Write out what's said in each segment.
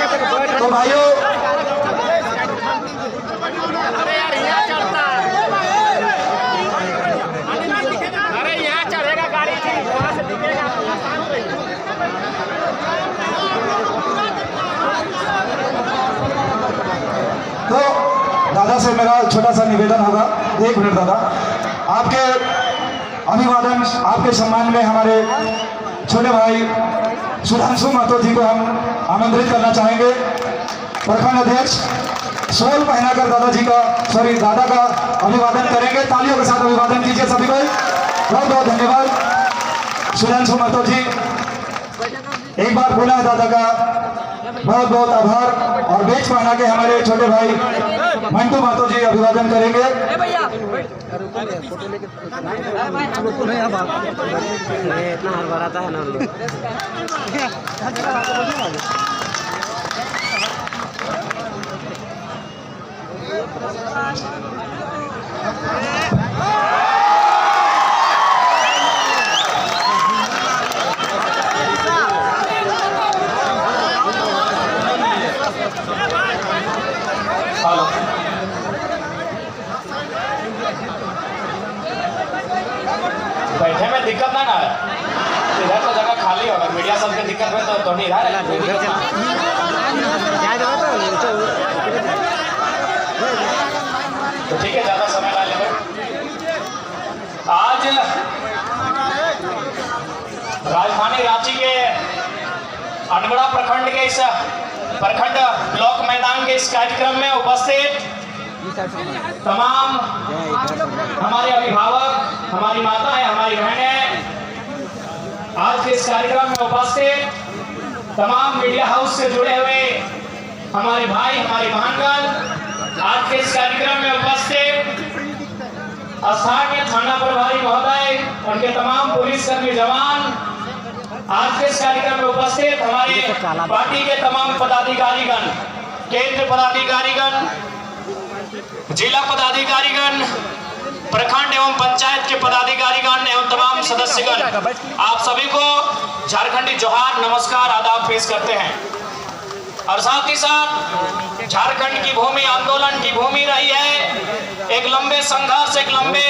तो भाइयों तो दादा से मेरा छोटा सा निवेदन होगा, 1 मिनट दादा। आपके अभिवादन, आपके सम्मान में हमारे छोटे भाई सुधांशु महतो जी को हम आमंत्रित करना चाहेंगे। प्रखंड अध्यक्ष शॉल पहनाकर दादा का अभिवादन करेंगे। तालियों के साथ अभिवादन कीजिए सभी को। बहुत बहुत धन्यवाद सुधांशु महतो जी। एक बार पुनः दादा का बहुत बहुत आभार। और बेच पहना के हमारे छोटे भाई मंटू महतो जी अभिवादन करेंगे। इतना हर बार आता है ना लोग। बैठे में दिक्कत ना है, इधर तो जगह खाली होगा। मीडिया सब के दिक्कत में तो नहीं इधर तो ठीक है, ज्यादा समय ना लेंगे। आज राजधानी रांची के अनगढ़ा प्रखंड के इस प्रखंड ब्लॉक मैदान के इस कार्यक्रम में उपस्थित तमाम हमारे अभिभावक, हमारी माताएं, हमारी बहनें, आज के इस कार्यक्रम में उपस्थित तमाम मीडिया हाउस से जुड़े हुए हमारे भाई, हमारी बहनगण, आज के इस कार्यक्रम में उपस्थित स्थानीय थाना प्रभारी महोदय, उनके तमाम पुलिसकर्मी जवान, आज के इस कार्यक्रम में उपस्थित हमारे पार्टी के तमाम पदाधिकारीगण, केंद्र पदाधिकारीगण, जिला पदाधिकारीगण, प्रखंड एवं पंचायत के पदाधिकारीगण एवं तमाम सदस्यगण, आप सभी को झारखंडी जोहार, नमस्कार, आदाब पेश करते हैं। और साथ ही साथ झारखंड की भूमि आंदोलन की भूमि रही है। एक लंबे संघर्ष, एक लंबे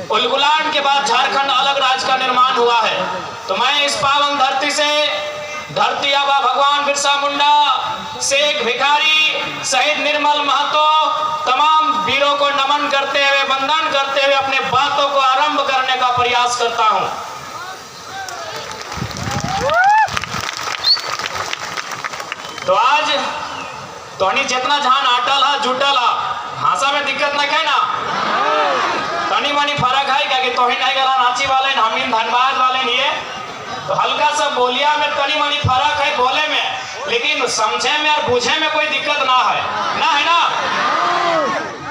उलगुलान के बाद झारखंड अलग राज्य का निर्माण हुआ है। तो मैं इस पावन धरती से धरती आबा भगवान बिरसा मुंडा, शेख भिखारी, शहीद निर्मल महतो, तमाम वीरों को नमन करते हुए, वंदन करते हुए अपने बातों को आरंभ करने का प्रयास करता हूं। तो आज तोहनी जितना जहां अटल है, जुटल है, भाषा में दिक्कत न है ना, तनी मनी फर्क है, क्या कि तोहिन नहीं गला रांची वाले, हम धनबाद वाले नहीं है, तो हल्का सा बोलिया में तनी मनी फर्क है बोले में, लेकिन समझे में और बूझे में कोई दिक्कत ना है ना।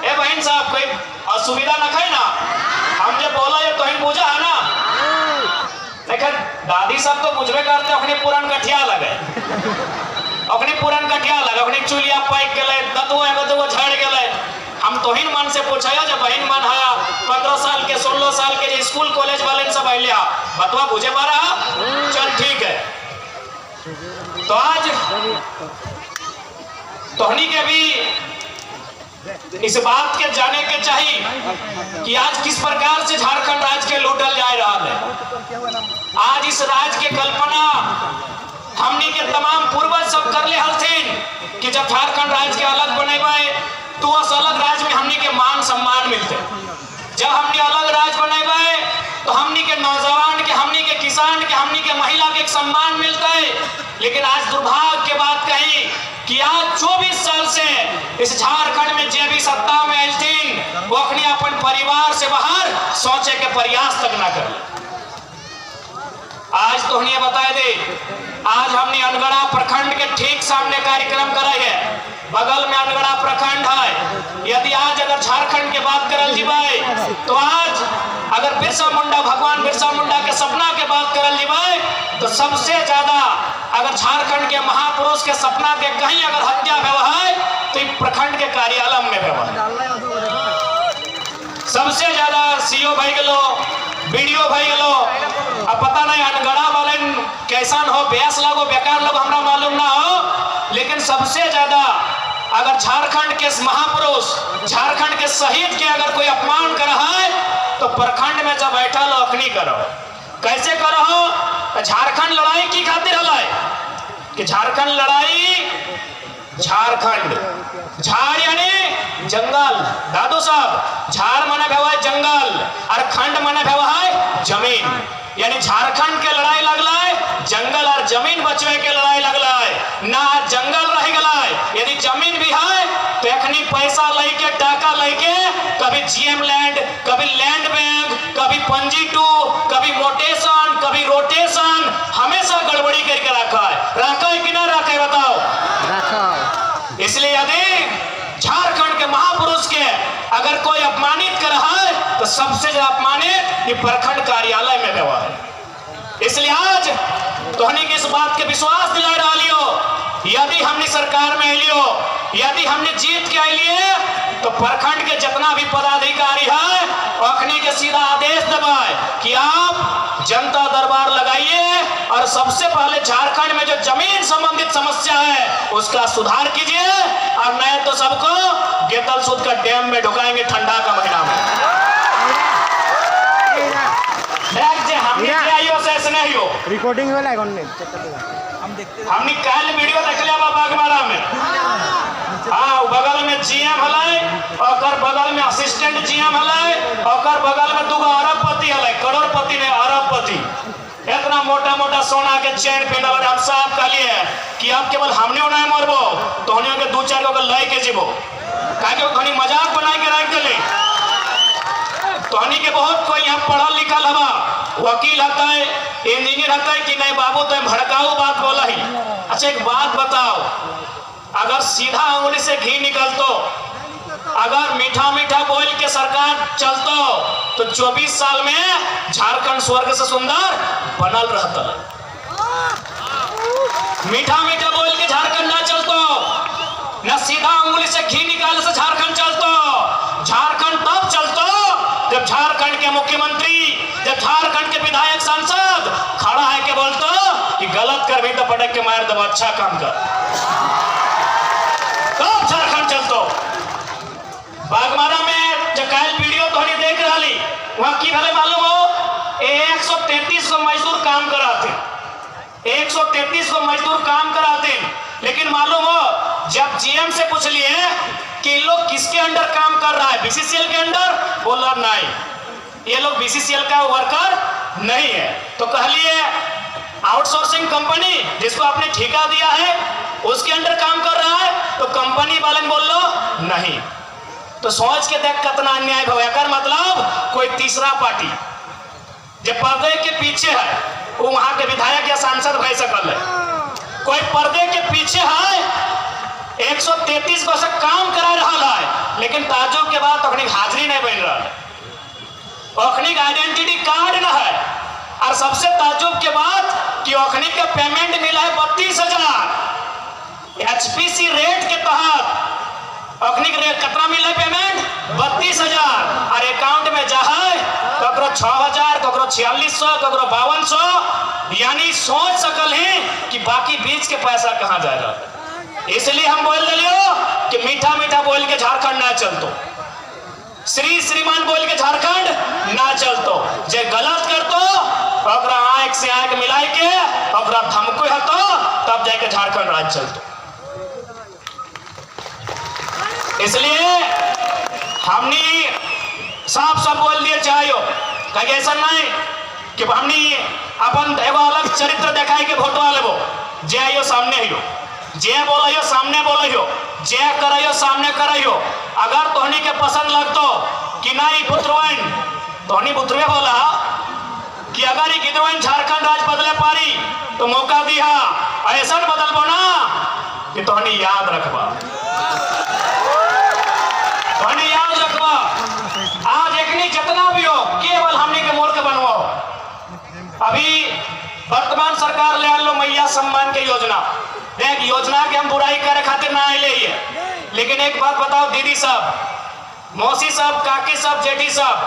ए बहन साहब, कोई असुविधा न है ना? हम जो बोला ये तोहिन बूझा है ना? लेकिन दादी सब तो बुझबे करते, अपने पुरान कठिया लगे, अपनी पुरान कठिया लगे, अपनी चूलिया पाइक गए, दतुआ झड़ गए। हम तोहिन मन से पूछा जब बहन मन है 15 साल के, 16 साल के, जो स्कूल कॉलेज वाले सब अलिया बतवा बुझे पा रहा, चल ठीक है। तो आज तोहनी के भी इस बात के जाने के चाहिए कि आज किस प्रकार से झारखंड राज्य के लूटल जा रहा है। आज इस राज्य के कल्पना हमनी के तमाम पूर्वज सब कर ले हलथिन कि जब झारखंड राज्य के अलग बनेबे तो उस अलग राज्य में हमनी के मान सम्मान मिलते। जब हमनी अलग राज्य बनेबे तो हमनी के नौजवान के, हमनी के किसान के, हमनी के महिला के एक सम्मान मिलता है। लेकिन आज दुर्भाग्य के बात कही कि आज 24 साल से इस झारखंड में जे भी सत्ता में आइलथिन वो अपने अपन परिवार से बाहर सोचे के प्रयास तक न कर। आज तो हमने बताए दे, आज हमने अनगढ़ा प्रखंड के ठीक सामने कार्यक्रम कराई है, बगल में अनगढ़ा प्रखंड है। यदि आज अगर झारखंड के बात करल जीवाए तो आज अगर बिरसा मुंडा, भगवान बिरसा मुंडा के सपना के बात करल जीवाए तो सबसे ज्यादा अगर झारखंड के महापुरुष के सपना के कहीं अगर हत्या हुआ है तो प्रखंड के कार्यालय में हुआ है। सबसे ज्यादा सीओ भाई गलो, बीडीओ भाई गलो, अब पता नहीं अनगढ़ा वाले कैसन हो, बेस लगो, बेकार लगो, हमरा मालूम ना हो, लेकिन सबसे ज्यादा अगर झारखंड के महापुरुष, झारखंड के शहीद के अगर कोई अपमान कर रहा है तो प्रखंड में जब बैठा लो अखनी करो। कैसे करो हो? झारखंड लड़ाई की खातिर हलाई कि झारखंड लड़ाई, झारखंड, झाड़ यानी जंगल, दादू साहब, झाड़ माने भेवा है जंगल और खंड माने भेवा है जमीन, यानी झारखंड के लड़ाई लगला है, जंगल और जमीन बचवे के लड़ाई लगला है ना। जंगल रह गला है, यदि जमीन भी है तो एखनी पैसा लेके, टाका लेके, कभी जीएम लैंड, कभी लैंड बैंक, कभी पंजी टू, कभी मोटेशन, कभी रोटेशन, हमेशा गड़बड़ी करके रखा है कि ना रखा है बताओ? रखो। इसलिए यदि झारखंड के महापुरुष के अगर कोई अपमानित कर रहा है तो सबसे ज्यादा अपमानित ये प्रखंड कार्यालय में हुआ है। इसलिए आज तोहनी के इस बात के विश्वास दिला रहा लियो, यदि हमने सरकार में लियो, यदि हमने जीत के लिए तो प्रखंड के जितना भी पदाधिकारी है अखनी के सीधा आदेश दबाए कि आप जनता दरबार लगाइए और सबसे पहले झारखंड में जो जमीन संबंधित समस्या है उसका सुधार कीजिए, और नहीं तो सबको गेतल सूद का डैम में ढुकाएंगे ठंडा का महीना में। रिकॉर्डिंग वाला हमने कल वीडियो देख लिया बागमारा में। हाँ, बगल में जीएम हलाई, और बगल में असिस्टेंट जीएम हलाई, और बगल में दूगो अरबपति हलाई, करोड़पति ने अरबपति, इतना मोटा मोटा सोना के चैन पहनल। हम साहब कहलिए कि अब केवल हमने नहीं मरबो तो हमने के दो चार को लय के जीवो, काहे कि मजाक बना के रख दिले। तोहनी के बहुत कोई यहाँ पढ़ल लिखल हवा, वकील हता है, इंजीनियर हता है कि नहीं बाबू तो भड़काऊ बात बोला ही। अच्छा एक बात बताओ, अगर सीधा उंगली से घी निकलतो, अगर मीठा मीठा बोल के सरकार चलतो तो 24 साल में झारखंड स्वर्ग से सुंदर बनल रहता। मीठा मीठा बोल के झारखंड ना चलतो, न सीधा उंगली से घी निकाल से झारखंड चलतो। झारखंड तब चलतो जब झारखंड के मुख्यमंत्री, जब झारखंड के विधायक, सांसद खड़ा है के बोलतो कि गलत कर भी तो पटक के मार दो, अच्छा काम कर, तब झारखंड चलतो। बागमारा में जो कल वीडियो तो देख रहा ली, वहां की भले मालूम हो 133 को मजदूर काम कराते, 133 को मजदूर काम कराते, लेकिन मालूम हो जब जीएम से पूछ लिए कि लोग किसके अंडर काम कर रहा है, बीसीसीएल के अंडर, बोला नहीं, ये लोग बीसीसीएल का वर्कर नहीं है। तो कह लिए आउटसोर्सिंग कंपनी जिसको आपने ठेका दिया है उसके अंडर काम कर रहा है, तो कंपनी वाले बोल लो नहीं। तो सोच के देख कितना अन्याय भव्य, मतलब कोई तीसरा पार्टी जो पर्दे के पीछे है वो वहां के विधायक या सांसद भय सकल है, कोई पर्दे के पीछे है 133 को से काम करा रहा है, लेकिन ताजुब के बाद अखनी हाजिरी नहीं बन रहा है, अखनी का आइडेंटिटी कार्ड न है, और सबसे ताजुब के बाद कि अखनी का पेमेंट मिला है 32,000 एचपीसी रेट के तहत। अखनी के कितना मिला पेमेंट? 32,000, और अकाउंट में जा है ककरो 6,000, ककरो 4600, ककरो 5200, यानी सोच सकल है कि बाकी बीच के पैसा कहां जाएगा। इसलिए हम बोल दिलियो कि मीठा मीठा बोल के झारखंड ना चलतो, श्री श्रीमान बोल के झारखंड ना चलतो, जे गलत करतो ओकरा आंख से आंख मिलाई के ओकरा धमको हतो, तब जाके झारखंड राज्य चलतो। इसलिए हमने साफ साफ बोल दिए चाहिए, कहीं ऐसा नहीं कि हमने अपन एगो अलग चरित्र दिखाई के भोटवा लेबो, जे आइयो सामने आइयो, जे बोलियो सामने बोलियो, जे करियो सामने करियो। अगर तोहनी के पसंद लगतो कि नहीं पुत्रवन, तोहनी पुत्रवे बोला कि अगर ये गिदवन झारखंड राज बदले पारी तो मौका दिया, ऐसा बदलबो ना कि तोहनी याद रखबा, तोहनी याद रखबा। आज एकनी जितना भी हो केवल हमने के मोर के बनवाओ। अभी वर्तमान सरकार ले आलो मैया सम्मान के योजना, देख योजना के हम बुराई करे खातिर ना आए ले, लेकिन एक बात बताओ दीदी साहब, मौसी साहब, काकी साहब, जेठी साहब,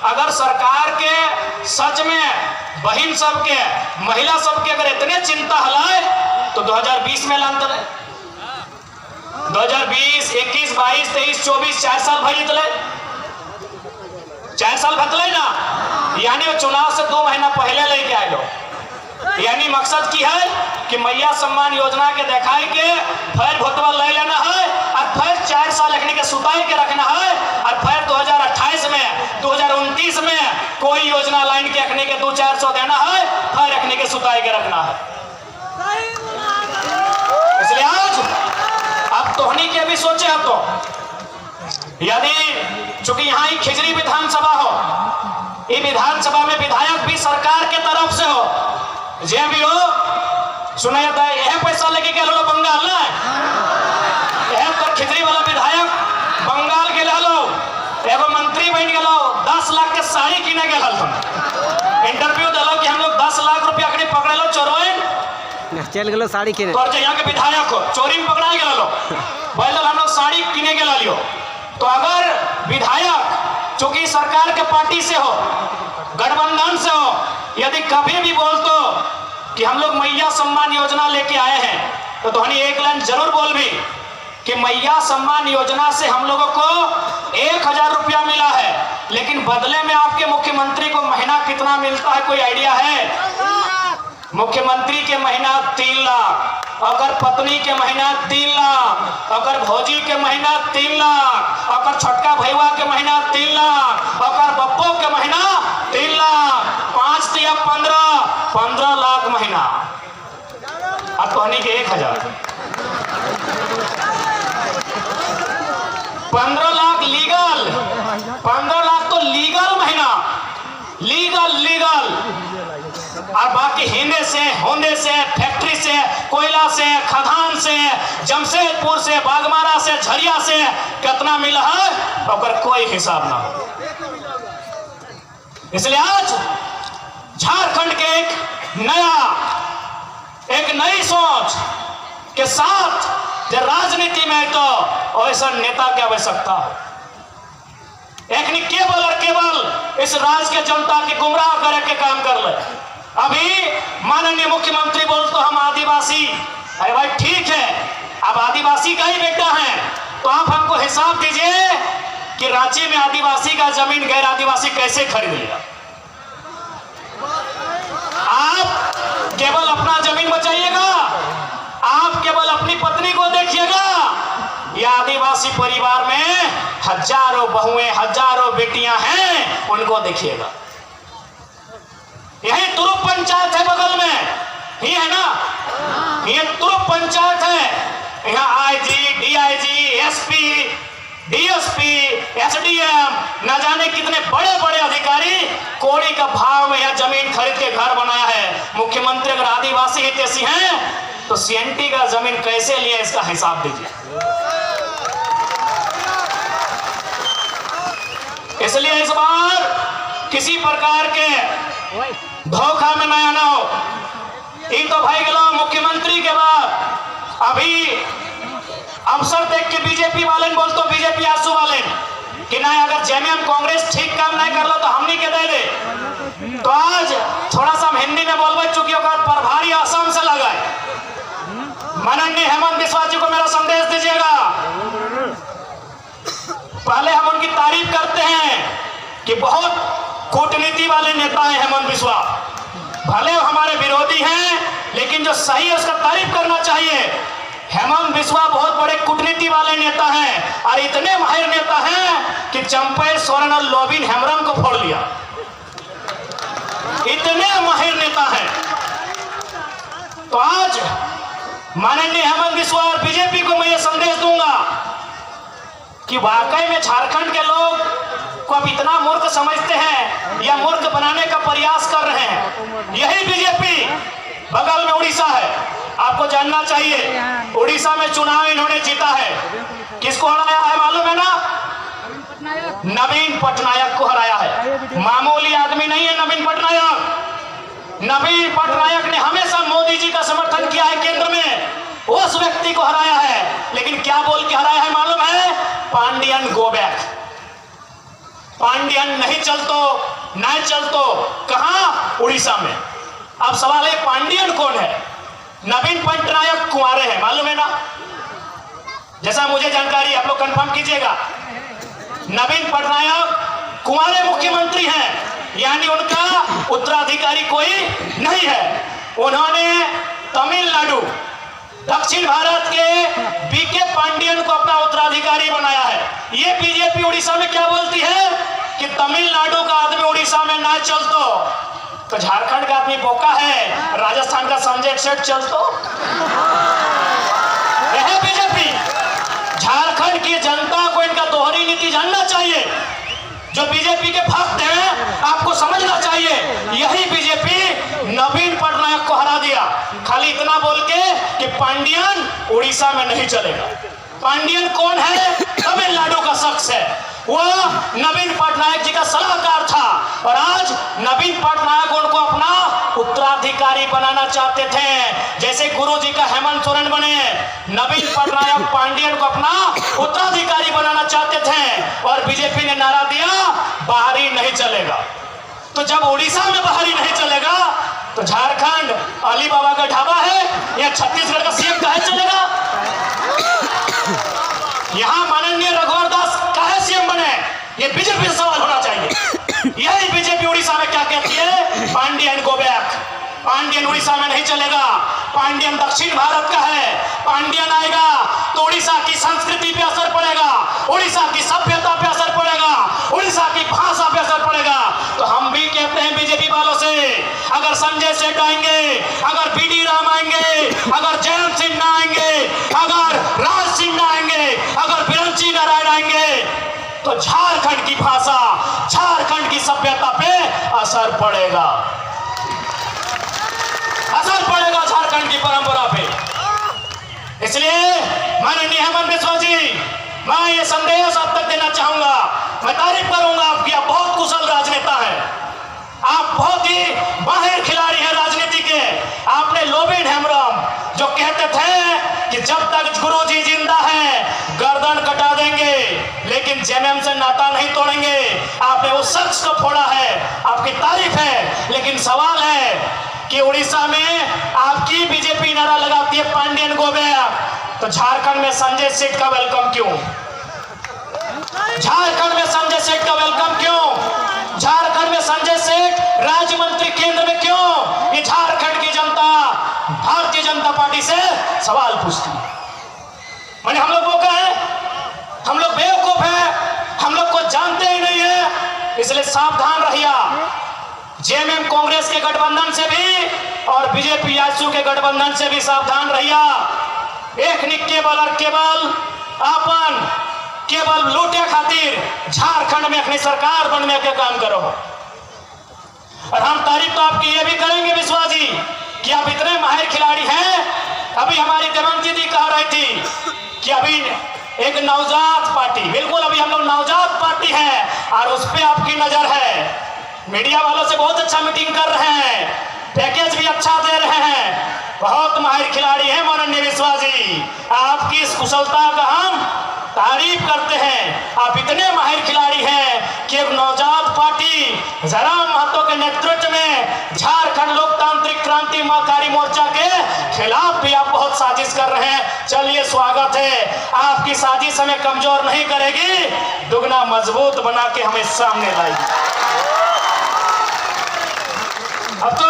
अगर सरकार के सच में बहन सबके, महिला सबके अगर इतने चिंता हलाए तो 2020 में लान तले 2020, 21, 22, 23, 24 4 साल भाई तले 4 साल भतले ना, यानी वो चुनाव से 2 महीना पहले लेके आए लो। यानी मकसद की है कि मैया सम्मान योजना के दिखाए के फिर भोटवा ले लेना है और फिर 4 साल रखने के सुताई के रखना है और फिर 2028 में 2029 में कोई योजना लाइन के रखने के 200-400 देना है, फिर रखने के सुताई के रखना है। इसलिए आज अब तोहनी के भी सोचे अब तो, यदि चूंकि यहाँ ही खिजरी विधानसभा हो, ये विधानसभा में विधायक भी सरकार के तरफ से हो, जे भी हो सुना जाता है यह पैसा लेके गए लो बंगाल ना, यह तो खिजरी वाला विधायक बंगाल के लो एगो मंत्री बन गए 10 लाख के साड़ी किने गए इंटरव्यू दिलो कि हम लोग 10 लाख रुपया अखनी पकड़े लो चोरवाइन चल गलो साड़ी किने तो यहाँ के विधायक हो चोरी में पकड़ा गए लो बोल हम लोग साड़ी किने के लियो। तो अगर विधायक चूंकि सरकार के पार्टी से हो, गठबंधन से हो, यदि कभी भी बोल तो कि हम लोग मैया सम्मान योजना लेके आए हैं तो धोनी एक लाइन जरूर बोल भी कि मैया सम्मान योजना से हम लोगों को 1000 रुपया मिला है, लेकिन बदले में आपके मुख्यमंत्री को महीना कितना मिलता है कोई आइडिया है? मुख्यमंत्री के महीना 3 लाख, अगर पत्नी के महीना 3 लाख, अगर भौजी के महीना 3 लाख, अगर छोटका भैया के महीना 3 लाख, अगर बप्पो के महीना 3 लाख, 5 या 15 लाख महीना। अब कहनी के 1000 15 लाख लीगल, 15 लाख तो लीगल महीना, लीगल और बाकी हिंदे से, होंदे से, फैक्ट्री से, कोयला से, खदान से, जमशेदपुर से, बागमारा से, झरिया से कितना मिला है और कोई हिसाब ना हो। इसलिए आज झारखंड के एक नई सोच के साथ जो राजनीति में तो ऐसा नेता की आवश्यकता है, एक केवल और केवल इस राज्य के जनता की गुमराह करे के काम कर ले। अभी माननीय मुख्यमंत्री बोल तो हम आदिवासी, अरे भाई ठीक है, अब आदिवासी का ही बेटा है तो आप हमको हिसाब दीजिए कि रांची में आदिवासी का जमीन गैर आदिवासी कैसे खरीद लिया। आप केवल अपना जमीन बचाइएगा, आप केवल अपनी पत्नी को देखिएगा, या आदिवासी परिवार में हजारों बहुएं, हजारों बेटियां हैं, उनको देखिएगा। यही तुरुप पंचायत है बगल में, ही है ना, ये तुरुप पंचायत है। यहाँ IG, DIG, SP, DSP, SDM, न जाने कितने बड़े बड़े अधिकारी कोड़ी का भाव में यहाँ जमीन खरीद के घर बनाया है। मुख्यमंत्री अगर आदिवासी हितैषी हैं तो सीएनटी का जमीन कैसे लिया इसका हिसाब दीजिए। इसलिए इस बार किसी प्रकार के धोखा में नया ना हो। इन तो भाई गलो मुख्यमंत्री के बाद अभी अवसर देख के बीजेपी वाले बोल तो बीजेपी आंसू वाले कि ना अगर जेएमएम कांग्रेस ठीक काम नहीं कर लो तो हमनी के दे दे। तो आज थोड़ा सा हम हिंदी में बोलबे चुकी होकर प्रभारी असम से लगाए। माननीय हेमंत बिस्वा जी को मेरा संदेश दीजिएगा। पहले हम उनकी तारीफ करते हैं कि बहुत कूटनीति वाले नेता हैं हेमंत बिस्वा, भले हमारे विरोधी हैं लेकिन जो सही है उसका तारीफ करना चाहिए। हेमंत बिस्वा बहुत बड़े कूटनीति वाले नेता हैं और इतने माहिर नेता हैं कि चंपे सोरेन और लोबिन हेम्ब्रम को फोड़ लिया। इतने माहिर नेता हैं। तो आज माननीय हेमंत बिस्वा और बीजेपी को मैं ये संदेश दूंगा कि वाकई में झारखंड के लोग को अब इतना मूर्ख समझते हैं या मूर्ख बनाने का प्रयास कर रहे हैं। यही बीजेपी बगल में उड़ीसा है, आपको जानना चाहिए उड़ीसा में चुनाव इन्होंने जीता है। किसको हराया है मालूम है ना? नवीन पटनायक को हराया है। मामूली आदमी नहीं है नवीन पटनायक। नवीन पटनायक ने हमेशा मोदी जी का समर्थन किया है केंद्र में, उस व्यक्ति को हराया है। लेकिन क्या बोल के हराया है मालूम है? Pandian go back. पांडियन नहीं चलतो, नहीं चलतो कहां? उड़ीसा में। अब सवाल है पांडियन कौन है? नवीन पटनायक कुंवारे हैं, मालूम है ना? जैसा मुझे जानकारी, आप लोग कंफर्म कीजिएगा। नवीन पटनायक कुंवारे मुख्यमंत्री हैं, यानी उनका उत्तराधिकारी कोई नहीं है। उन्होंने तमिलनाडु, दक्षिण भारत के बीके पांडियन को अपना उत्तराधिकारी बनाया है। ये बीजेपी उड़ीसा में क्या बोलती है कि तमिलनाडु का आदमी उड़ीसा में ना चलतो, तो झारखंड का आदमी बोका है, राजस्थान का संजय सेठ चलतो। यह बीजेपी, झारखंड की जनता को इनका दोहरी नीति जानना चाहिए। जो बीजेपी के भक्त हैं आपको समझना चाहिए, यही बीजेपी नवीन पटनायक को हरा दिया, खाली इतना बोल के कि पांडियन उड़ीसा में नहीं चलेगा। पांडियन कौन है? तमिलनाडु का शख्स है, वह नवीन पटनायक जी का सलाहकार था और आज नवीन पटनायक उनको अपना उत्तराधिकारी बनाना चाहते थे। जैसे गुरु जी का हेमंत सोरेन बने, नवीन पटनायक पांडियन को अपना उत्तराधिकारी बनाना चाहते थे और बीजेपी ने नारा दिया बाहरी नहीं चलेगा। तो जब उड़ीसा में बाहरी नहीं चलेगा तो झारखंड अली बाबा का ढाबा है या छत्तीसगढ़ का सीएम काहे चलेगा? यहां माननीय रघुवर दास काहे सीएम बने? ये बीजेपी से सवाल होना चाहिए। यही बीजेपी उड़ीसा में क्या कहती है? Pandian go back. पांडियन उड़ीसा में नहीं चलेगा। पांडियन दक्षिण भारत का है, पांडियन आएगा तो उड़ीसा की संस्कृति पे असर पड़ेगा, उड़ीसा की सभ्यता पे असर पड़ेगा, उड़ीसा की भाषा पे असर पड़ेगा। तो हम भी कहते हैं बीजेपी वालों से, अगर संजय सेठ आएंगे, अगर बीडी राम आएंगे, अगर जयंत सिन्हा आएंगे, अगर राज सिन्हा आएंगे, अगर बिरंची नारायण आएंगे, तो झारखंड की भाषा, झारखंड की सभ्यता पे असर पड़ेगा, असर पड़ेगा झारखंड की परंपरा पे। इसलिए माननीय हेमंत बिस्वा जी, मैं ये संदेश अब तक देना चाहूंगा। मैं तारीफ करूंगा आपकी, आप बहुत कुशल राजनेता हैं, आप बहुत ही माहिर खिलाड़ी हैं राजनीति के। आपने लोबिन हेम्ब्रम जो कहते थे कि जब तक गुरु जी जिंदा है गर्दन कटा देंगे लेकिन जेएमएम से नाता नहीं तोड़ेंगे, आपने उस शख्स को फोड़ा है, आपकी तारीफ है। लेकिन सवाल है कि उड़ीसा में आपकी बीजेपी नारा लगाती है पांडियन गो बैक, तो झारखंड में संजय सेठ का वेलकम क्यों? झारखंड में संजय सेठ का वेलकम क्यों? झारखंड में संजय सेठ राज्य मंत्री केंद्र में क्यों? ये झारखंड की जनता भारतीय जनता पार्टी से सवाल पूछती है। मैंने हम लोग बोका है, हम लोग बेवकूफ है, हम लोग को जानते ही नहीं है, इसलिए सावधान रहिए। जेएमएम कांग्रेस के गठबंधन से भी और बीजेपी आजसू के गठबंधन से भी सावधान रहिए। एक निक केवल और केवल अपन केवल लूटे खातिर झारखंड में अपनी सरकार बनने के काम करो। और हम तारीफ तो आपकी ये भी करेंगे विश्वा जी कि आप इतने माहिर खिलाड़ी हैं। अभी हमारी देवंती दी कह रही थी कि अभी एक नवजात पार्टी, बिल्कुल अभी हम लोग नवजात पार्टी है और उस पर आपकी नजर है। मीडिया वालों से बहुत अच्छा मीटिंग कर रहे हैं, पैकेज भी अच्छा दे रहे हैं, बहुत माहिर खिलाड़ी हैं माननीय विश्वा जी। आपकी इस कुशलता का हम तारीफ करते हैं। आप इतने माहिर खिलाड़ी हैं कि एक नवजात पार्टी जयराम महतो के नेतृत्व में झारखंड लोकतांत्रिक क्रांतिकारी मोर्चा के खिलाफ भी आप बहुत साजिश कर रहे हैं। चलिए स्वागत है, आपकी साजिश हमें कमजोर नहीं करेगी, दुगना मजबूत बना के हमें सामने लाएगी। अब तो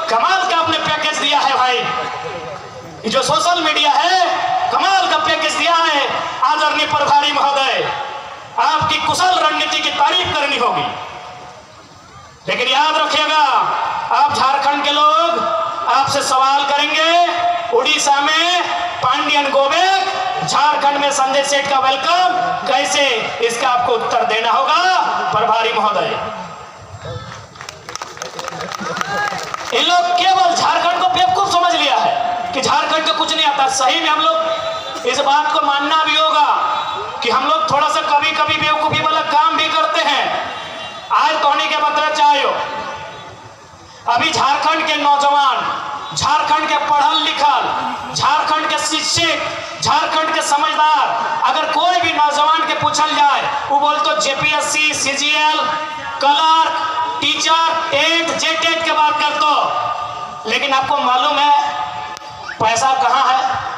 कमाल का आपने पैकेज दिया है भाई, ये जो सोशल मीडिया है कमाल का पैकेज दिया है। आदरणीय प्रभारी महोदय, आपकी कुशल रणनीति की तारीफ करनी होगी, लेकिन याद रखिएगा आप झारखंड के लोग आपसे सवाल करेंगे उड़ीसा में पांडियन गो बैक, झारखंड में संजय सेठ का वेलकम कैसे, इसका आपको उत्तर देना होगा प्रभारी महोदय। इन लोग केवल झारखंड को बेवकूफ समझ लिया है कि झारखंड को कुछ नहीं आता। सही में हम लोग इस बात को मानना भी होगा कि हम लोग थोड़ा सा कभी कभी बेवकूफी वाला काम भी करते हैं। आज कहने के मतलब चाहिए, अभी झारखंड के नौजवान, झारखंड के पढ़ल लिखल, झारखंड के शिक्षित, झारखंड के समझदार अगर कोई भी नौजवान के पूछल जाए वो बोल तो JPSC, CGL, clerk, teacher, TET, JTET के बात कर तो, लेकिन आपको मालूम है पैसा कहाँ है?